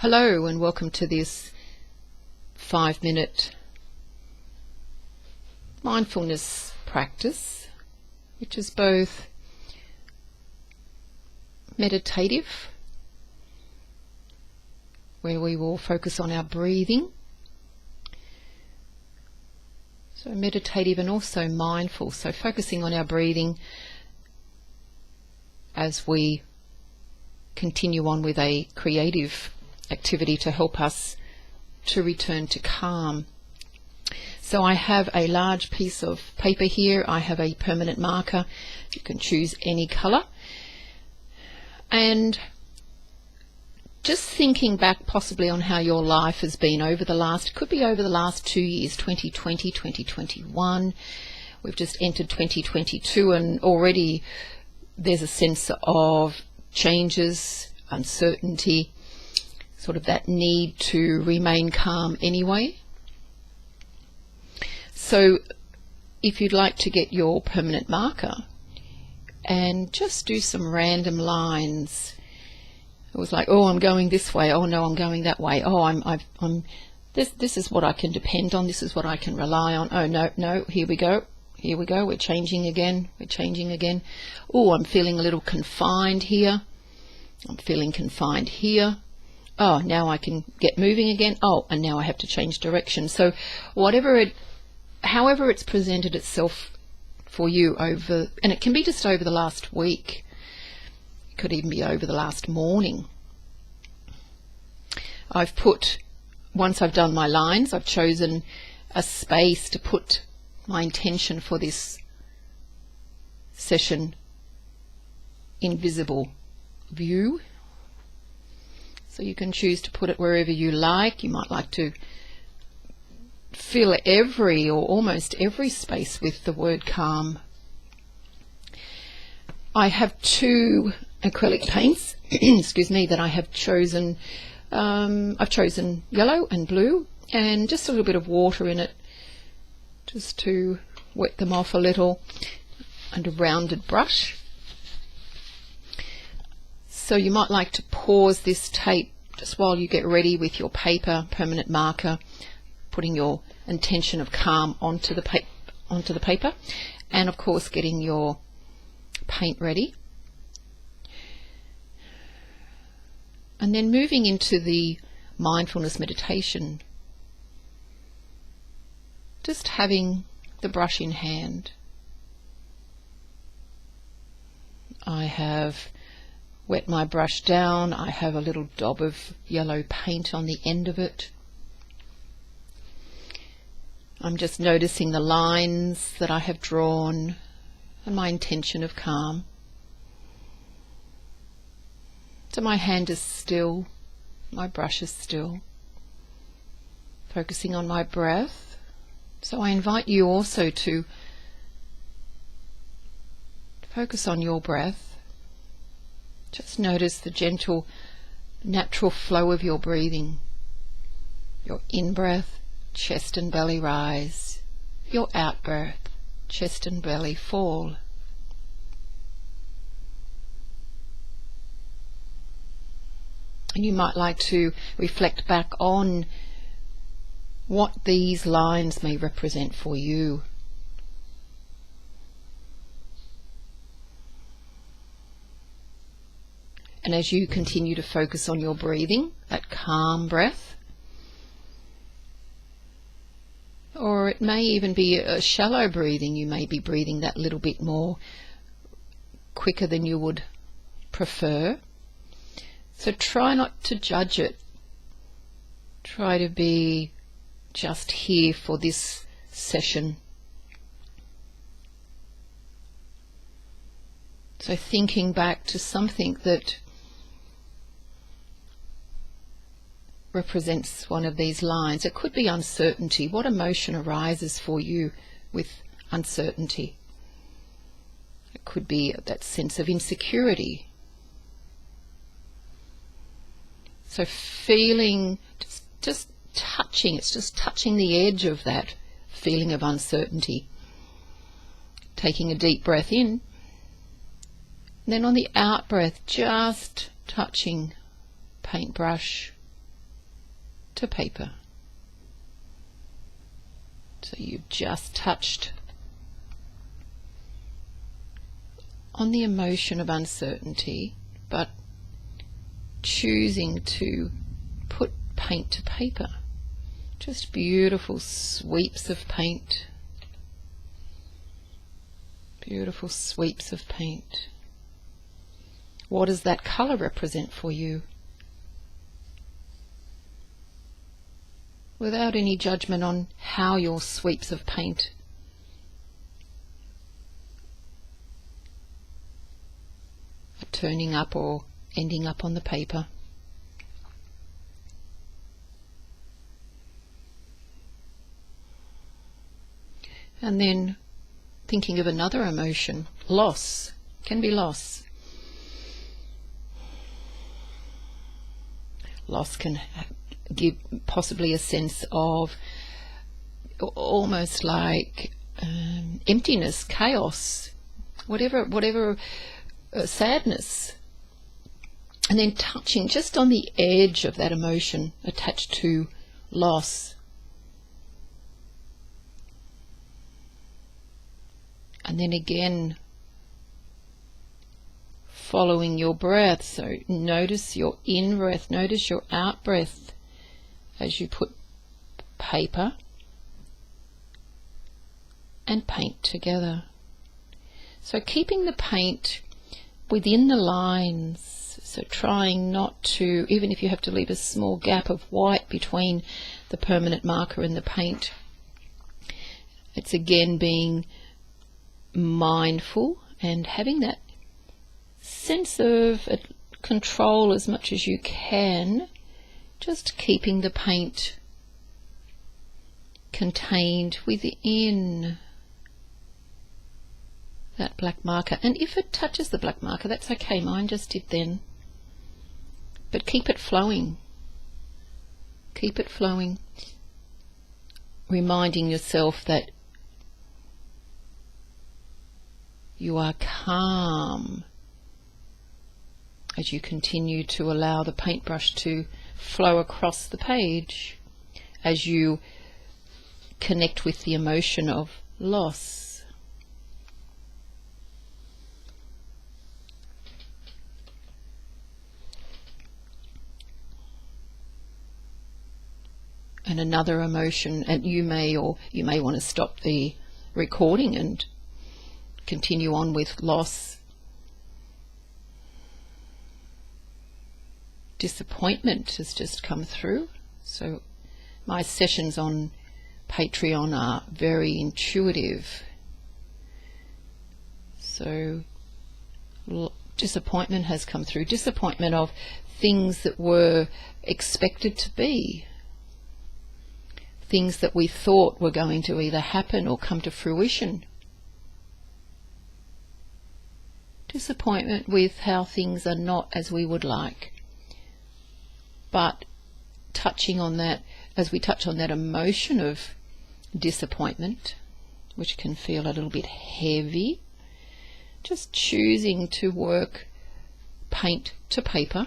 Hello and welcome to this 5-minute mindfulness practice, which is both meditative, where we will focus on our breathing, so meditative, and also mindful, so focusing on our breathing as we continue on with a creative activity to help us to return to calm. So I have a large piece of paper here. I have a permanent marker. You can choose any colour. And just thinking back possibly on how your life has been over the last, could be over the last 2 years, 2020, 2021. We've just entered 2022 and already there's a sense of changes, uncertainty, sort of that need to remain calm anyway. So if you'd like to get your permanent marker and just do some random lines. It was like, oh, I'm going this way. Oh no, I'm going that way. Oh, I'm this is what I can depend on. This is what I can rely on. Oh no, here we go. Here we go. We're changing again. We're changing again. Oh, I'm feeling a little confined here. I'm feeling confined here. Oh, now I can get moving again. Oh, and now I have to change direction. So however it's presented itself for you over, and it can be just over the last week. It could even be over the last morning. Once I've done my lines, I've chosen a space to put my intention for this session in visible view. So you can choose to put it wherever you like. You might like to fill every or almost every space with the word calm. I have 2 acrylic paints, excuse me, that I have chosen. I've chosen yellow and blue, and just a little bit of water in it, just to wet them off a little, and a rounded brush. So you might like to pause this tape just while you get ready with your paper, permanent marker, putting your intention of calm onto the paper, and of course getting your paint ready. And then moving into the mindfulness meditation, just having the brush in hand. I have wet my brush down. I have a little daub of yellow paint on the end of it. I'm just noticing the lines that I have drawn and my intention of calm. So my hand is still, my brush is still, focusing on my breath. So I invite you also to focus on your breath. Just notice the gentle, natural flow of your breathing. Your in-breath, chest and belly rise. Your out-breath, chest and belly fall. And you might like to reflect back on what these lines may represent for you. And as you continue to focus on your breathing, that calm breath, or it may even be a shallow breathing, you may be breathing that little bit more quicker than you would prefer. So try not to judge it. Try to be just here for this session. So thinking back to something that represents one of these lines. It could be uncertainty. What emotion arises for you with uncertainty? It could be that sense of insecurity. So feeling, just touching, it's just touching the edge of that feeling of uncertainty. Taking a deep breath in, and then on the out breath, just touching paintbrush to paper. So you've just touched on the emotion of uncertainty, but choosing to put paint to paper. Just beautiful sweeps of paint. Beautiful sweeps of paint. What does that colour represent for you? Without any judgment on how your sweeps of paint are turning up or ending up on the paper. And then thinking of another emotion, loss. Can be loss. Loss can give possibly a sense of almost like emptiness, chaos, whatever sadness. And then touching just on the edge of that emotion attached to loss. And then again, following your breath. So notice your in-breath, notice your out-breath as you put paper and paint together. So keeping the paint within the lines, so trying not to, even if you have to leave a small gap of white between the permanent marker and the paint, it's again being mindful and having that sense of control as much as you can, just keeping the paint contained within that black marker. And if it touches the black marker, that's okay, mine just did then, but keep it flowing, keep it flowing, reminding yourself that you are calm as you continue to allow the paintbrush to flow across the page, as you connect with the emotion of loss. And another emotion, and you may want to stop the recording and continue on with loss. Disappointment has just come through. So my sessions on Patreon are very intuitive. So disappointment has come through. Disappointment of things that were expected to be. Things that we thought were going to either happen or come to fruition. Disappointment with how things are not as we would like. But touching on that, as we touch on that emotion of disappointment, which can feel a little bit heavy, just choosing to work paint to paper,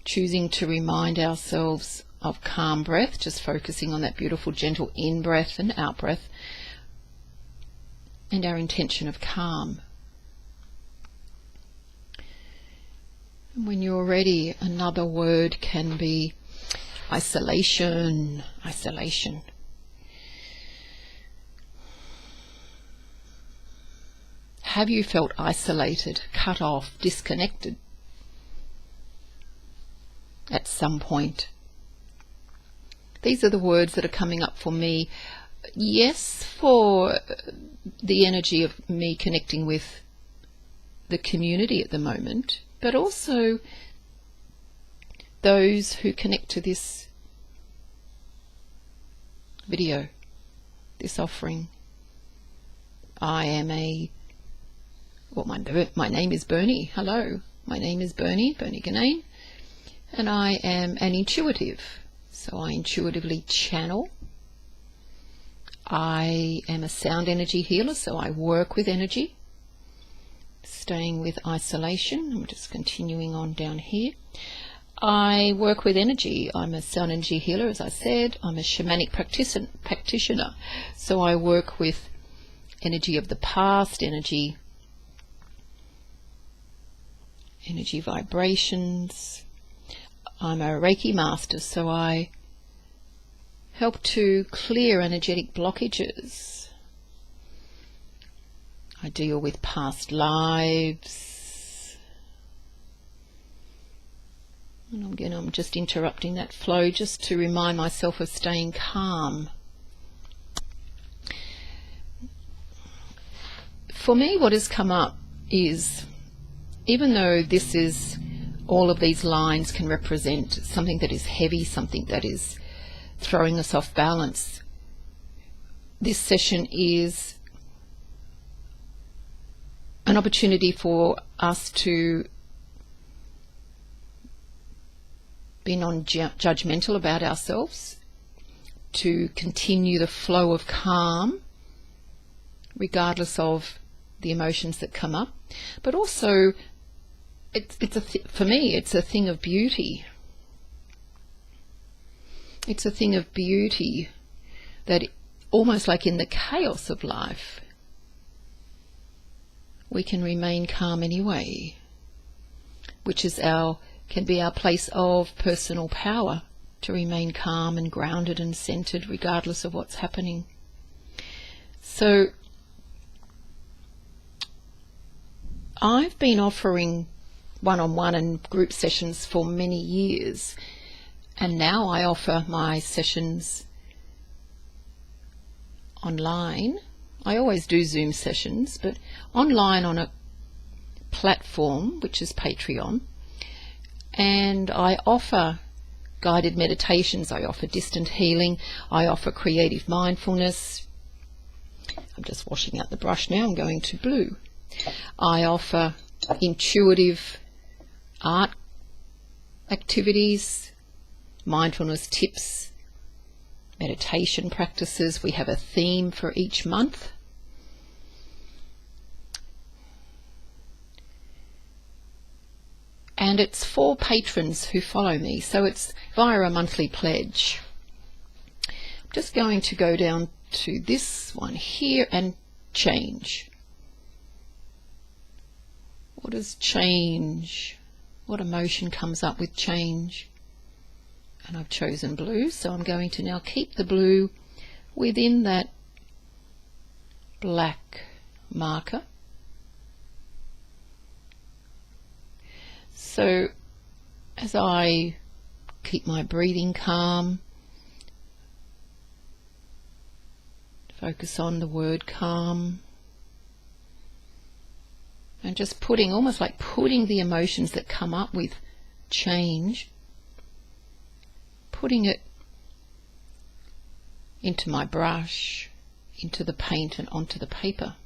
choosing to remind ourselves of calm breath, just focusing on that beautiful gentle in-breath and out-breath, and our intention of calm. When you're ready, another word can be isolation. Isolation. Have you felt isolated, cut off, disconnected at some point? These are the words that are coming up for me. Yes, for the energy of me connecting with the community at the moment, but also those who connect to this video, this offering. I am my name is Bernie. Hello, my name is Bernie Ganane, and I am an intuitive. So I intuitively channel. I am a sound energy healer, so I work with energy. Staying with isolation, I'm just continuing on down here. I work with energy. I'm a sound energy healer, as I said. I'm a shamanic practitioner. So I work with energy of the past, energy vibrations. I'm a Reiki Master, so I help to clear energetic blockages. I deal with past lives. And again, I'm just interrupting that flow just to remind myself of staying calm. For me, what has come up is, even though this is, all of these lines can represent something that is heavy, something that is throwing us off balance, this session is an opportunity for us to be non-judgmental about ourselves, to continue the flow of calm regardless of the emotions that come up, but also for me it's a thing of beauty. It's a thing of beauty that, almost like in the chaos of life, we can remain calm anyway, which is can be our place of personal power, to remain calm and grounded and centered regardless of what's happening. So I've been offering one-on-one and group sessions for many years, and now I offer my sessions online. I always do Zoom sessions, but online on a platform which is Patreon. And I offer guided meditations, I offer distant healing, I offer creative mindfulness. I'm just washing out the brush now, I'm going to blue. I offer intuitive art activities, mindfulness tips, meditation practices. We have a theme for each month. And it's for patrons who follow me, so it's via a monthly pledge. I'm just going to go down to this one here and change. What is change? What emotion comes up with change? And I've chosen blue, so I'm going to now keep the blue within that black marker. So as I keep my breathing calm, focus on the word calm, and just almost like putting the emotions that come up with change, putting it into my brush, into the paint and onto the paper.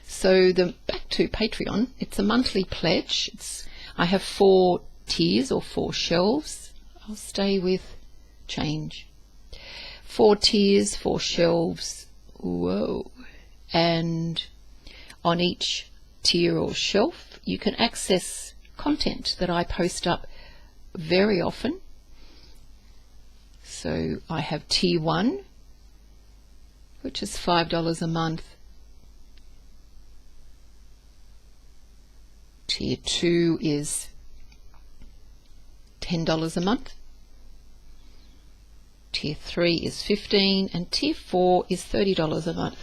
So back to Patreon, it's a monthly pledge. I have 4 tiers or 4 shelves. I'll stay with change. 4 tiers, 4 shelves. Whoa. And on each tier or shelf, you can access content that I post up very often. So I have tier 1, which is $5 a month. Tier 2 is $10 a month. Tier 3 is $15, and Tier 4 is $30 a month.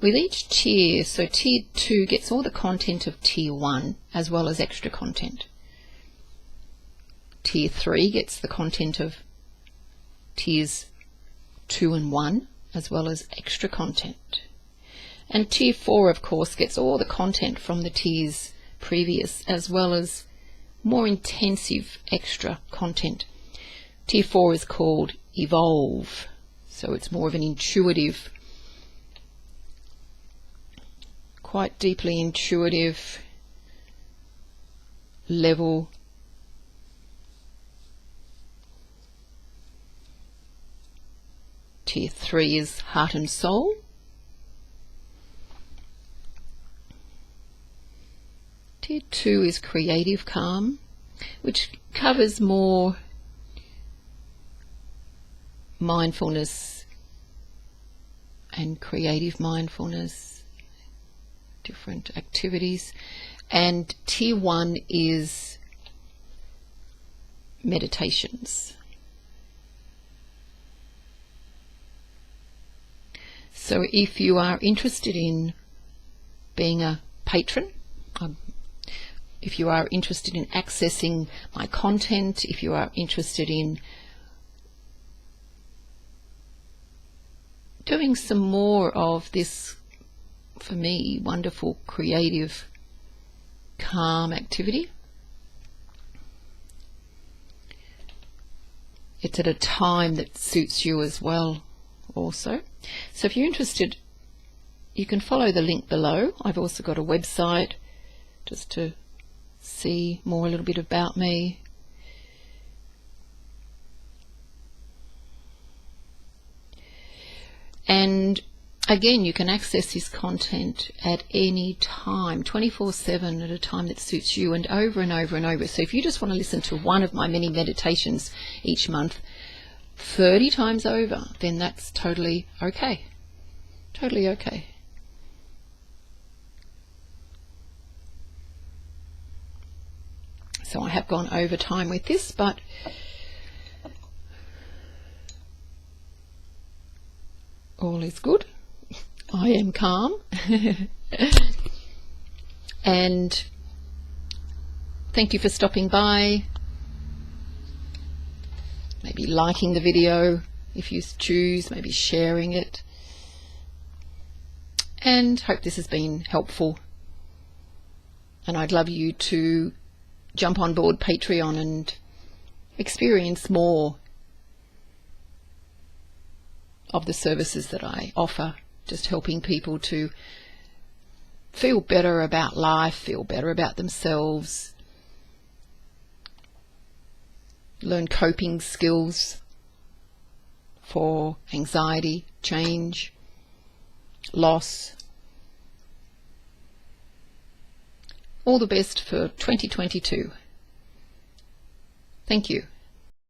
With each tier, so Tier 2 gets all the content of Tier 1 as well as extra content. Tier 3 gets the content of Tiers 2 and 1 as well as extra content. And Tier 4, of course, gets all the content from the tiers previous as well as more intensive extra content. Tier 4 is called Evolve, so it's more of an intuitive, quite deeply intuitive level. Tier 3 is Heart and Soul. Tier 2 is creative calm, which covers more mindfulness and creative mindfulness, different activities. And Tier 1 is meditations. So if you are interested in being a patron, if you are interested in accessing my content, if you are interested in doing some more of this, for me, wonderful, creative, calm activity, it's at a time that suits you as well also. So if you're interested, you can follow the link below. I've also got a website just to see more, a little bit about me. And again, you can access this content at any time, 24/7, at a time that suits you, and over and over and over. So if you just want to listen to one of my many meditations each month 30 times over, then that's totally okay. Totally okay. So I have gone over time with this, but all is good. I am calm. And thank you for stopping by. Maybe liking the video if you choose, maybe sharing it. And hope this has been helpful. And I'd love you to jump on board Patreon and experience more of the services that I offer, just helping people to feel better about life, feel better about themselves, learn coping skills for anxiety, change, loss. All the best for 2022. Thank you.